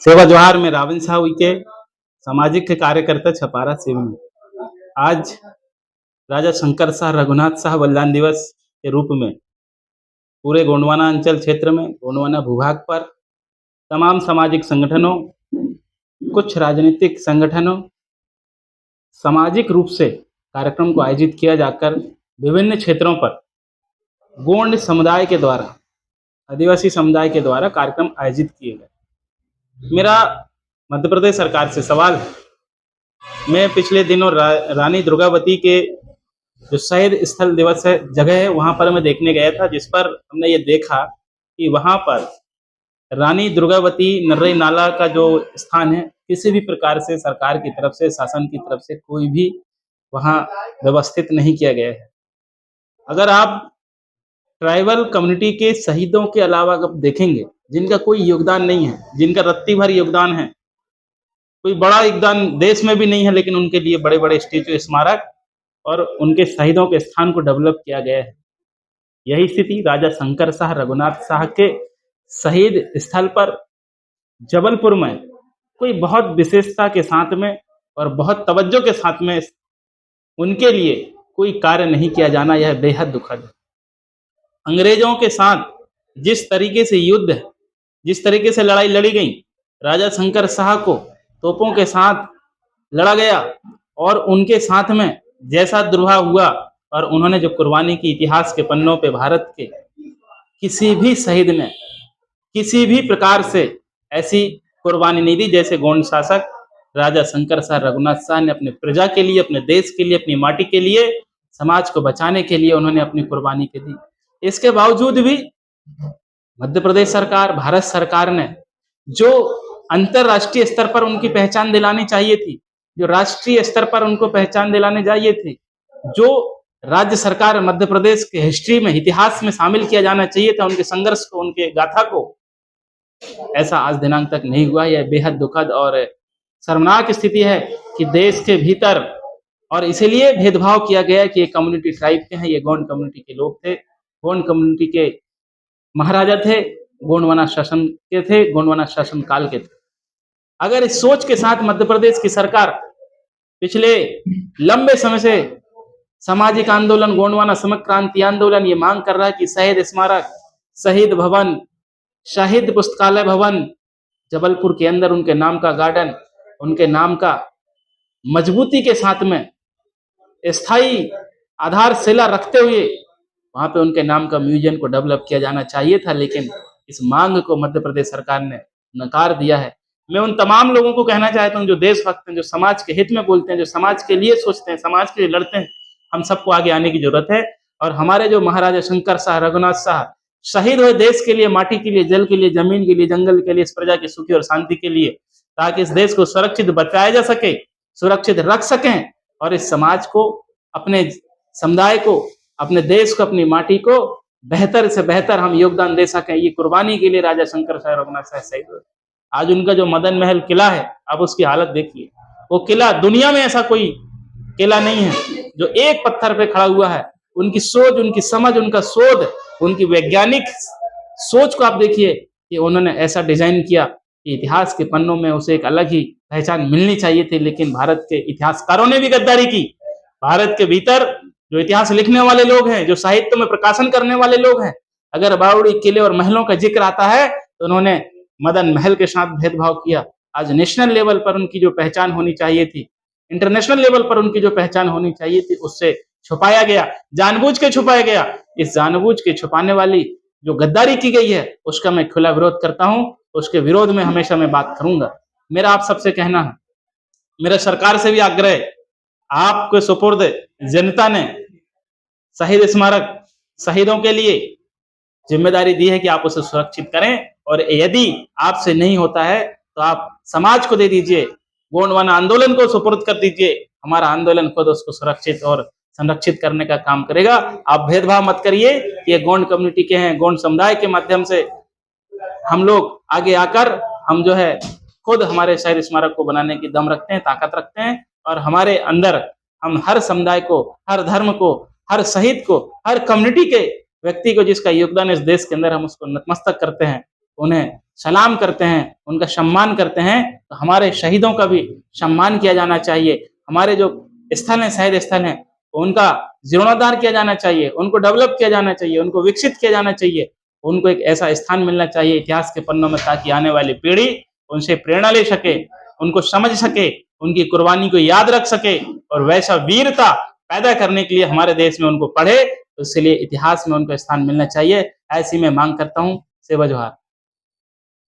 सेवा जोहार में रावण साहब के सामाजिक के कार्यकर्ता छपारा सिवनी। आज राजा शंकर शाह रघुनाथ शाह बलिदान दिवस के रूप में पूरे गोंडवाना अंचल क्षेत्र में गोंडवाना भूभाग पर तमाम सामाजिक संगठनों, कुछ राजनीतिक संगठनों सामाजिक रूप से कार्यक्रम को आयोजित किया जाकर विभिन्न क्षेत्रों पर गोंड समुदाय के द्वारा, आदिवासी समुदाय के द्वारा कार्यक्रम आयोजित किए गए। मेरा मध्य प्रदेश सरकार से सवाल है। मैं पिछले दिनों रानी दुर्गावती के जो शहीद स्थल दिवस है जगह है वहां पर मैं देखने गया था, जिस पर हमने ये देखा कि वहां पर रानी दुर्गावती नर्रई नाला का जो स्थान है किसी भी प्रकार से सरकार की तरफ से, शासन की तरफ से कोई भी वहां व्यवस्थित नहीं किया गया है। अगर आप ट्राइबल कम्युनिटी के शहीदों के अलावा अगर देखेंगे जिनका कोई योगदान नहीं है, जिनका रत्ती भर योगदान है, कोई बड़ा योगदान देश में भी नहीं है, लेकिन उनके लिए बड़े बड़े स्टेचू, स्मारक और उनके शहीदों के स्थान को डेवलप किया गया है। यही स्थिति राजा शंकर शाह रघुनाथ शाह के शहीद स्थल पर जबलपुर में कोई बहुत विशेषता के साथ में और बहुत तवज्जो के साथ में उनके लिए कोई कार्य नहीं किया जाना, यह बेहद दुखद है। अंग्रेजों के साथ जिस तरीके से युद्ध है, जिस तरीके से लड़ाई लड़ी गई, राजा शंकर शाह को तोपों के साथ लड़ा गया और उनके साथ में जैसा दुर्भाव हुआ और उन्होंने जो कुर्बानी की, इतिहास के पन्नों पे भारत के किसी भी शहीद ने किसी भी प्रकार से ऐसी कुर्बानी नहीं दी जैसे गोंड शासक राजा शंकर शाह रघुनाथ शाह ने अपने प्रजा के लिए, अपने देश के लिए, अपनी माटी के लिए, समाज को बचाने के लिए उन्होंने अपनी कुर्बानी के दी। इसके बावजूद भी मध्य प्रदेश सरकार, भारत सरकार ने जो अंतरराष्ट्रीय स्तर पर उनकी पहचान दिलानी चाहिए थी, जो राष्ट्रीय स्तर पर उनको पहचान दिलाने चाहिए थी, जो राज्य सरकार मध्य प्रदेश के हिस्ट्री में, इतिहास में शामिल किया जाना चाहिए था, उनके संघर्ष को, उनके गाथा को, ऐसा आज दिनांक तक नहीं हुआ। यह बेहद दुखद और शर्मनाक स्थिति है कि देश के भीतर, और इसीलिए भेदभाव किया गया कि ये कम्युनिटी ट्राइब के हैं, ये गोंड कम्युनिटी के लोग थे, गोंड कम्युनिटी के महाराजा थे, गोंडवाना शासन के थे, गोंडवाना शासन काल के थे। अगर इस सोच के साथ मध्य प्रदेश की सरकार पिछले लंबे समय से सामाजिक आंदोलन, गोंडवाना समग्र क्रांति आंदोलन ये मांग कर रहा है कि शहीद स्मारक, शहीद भवन, शहीद पुस्तकालय भवन, जबलपुर के अंदर उनके नाम का गार्डन, उनके नाम का मजबूती के साथ में स्थायी आधारशिला रखते हुए वहां पे उनके नाम का म्यूजियम को डेवलप किया जाना चाहिए था, लेकिन इस मांग को मध्य प्रदेश सरकार ने नकार दिया है। मैं उन तमाम लोगों को कहना चाहता हूं जो देशभक्त हैं, जो समाज के हित में बोलते हैं, जो समाज के लिए सोचते हैं, समाज के लिए लड़ते हैं, हम सबको आगे आने की जरूरत है। और हमारे जो महाराजा शंकर शाह रघुनाथ शाह शहीद हुए देश के लिए, माटी के लिए, जल के लिए, जमीन के लिए, जंगल के लिए, इस प्रजा के सुखी और शांति के लिए, ताकि इस देश को सुरक्षित बचाया जा सके, सुरक्षित रख सकें और इस समाज को, अपने समुदाय को, अपने देश को, अपनी माटी को बेहतर से बेहतर हम योगदान दे सकें। ये कुर्बानी के लिए राजा शंकर शाह रघुनाथ शाह शहीद हुए। आज उनका जो मदन महल किला है, अब उसकी हालत देखिए। वो किला, दुनिया में ऐसा कोई किला नहीं है जो एक पत्थर पे खड़ा हुआ है। उनकी सोच, उनकी समझ, उनका शोध, उनकी वैज्ञानिक सोच को आप देखिए कि उन्होंने ऐसा डिजाइन किया कि इतिहास के पन्नों में उसे एक अलग ही पहचान मिलनी चाहिए थी। लेकिन भारत के इतिहासकारों ने भी गद्दारी की। भारत के भीतर जो इतिहास लिखने वाले लोग हैं, जो साहित्य में प्रकाशन करने वाले लोग हैं, अगर बावड़ी, किले और महलों का जिक्र आता है तो उन्होंने मदन महल के साथ भेदभाव किया। आज नेशनल लेवल पर उनकी जो पहचान होनी चाहिए थी, इंटरनेशनल लेवल पर उनकी जो पहचान होनी चाहिए थी, उससे छुपाया गया, जानबूझ के छुपाया गया। इस जानबूझ के छुपाने वाली जो गद्दारी की गई है उसका मैं खुला विरोध करता हूं, उसके विरोध में हमेशा मैं बात करूंगा। मेरा आप सबसे कहना है, मेरा सरकार से भी आग्रह है, आपके सुपुर्द जनता ने शहीद स्मारक, शहीदों के लिए जिम्मेदारी दी है कि आप उसे सुरक्षित करें, और यदि आपसे नहीं होता है तो आप समाज को दे दीजिए, गोंडवाना आंदोलन को सुपुर्द कर दीजिए। हमारा आंदोलन खुद उसको सुरक्षित और संरक्षित करने का काम करेगा। आप भेदभाव मत करिए, ये गोंड कम्युनिटी के हैं, गोंड समुदाय के माध्यम से हम लोग आगे आकर हम जो है खुद हमारे शहीद स्मारक को बनाने की दम रखते हैं, ताकत रखते हैं, और हमारे अंदर हम हर समुदाय को, हर धर्म को, हर शहीद को, हर कम्युनिटी के व्यक्ति को जिसका योगदान इस देश के अंदर, हम उसको नतमस्तक करते हैं, उन्हें सलाम करते हैं, उनका सम्मान करते हैं, तो हमारे शहीदों का भी सम्मान किया जाना चाहिए। हमारे जो स्थल हैं, शहीद स्थल हैं, उनका जीर्णोद्धार किया जाना चाहिए, उनको डेवलप किया जाना चाहिए, उनको विकसित किया जाना चाहिए, उनको एक ऐसा स्थान मिलना चाहिए इतिहास के पन्नों में, ताकि आने वाली पीढ़ी उनसे प्रेरणा ले सके, उनको समझ सके, उनकी कुर्बानी को याद रख सके, और वैसा वीरता पैदा करने के लिए हमारे देश में उनको पढ़े, तो इसलिए इतिहास में उनको स्थान मिलना चाहिए। ऐसी मैं मांग करता हूँ। सेवा जोहार।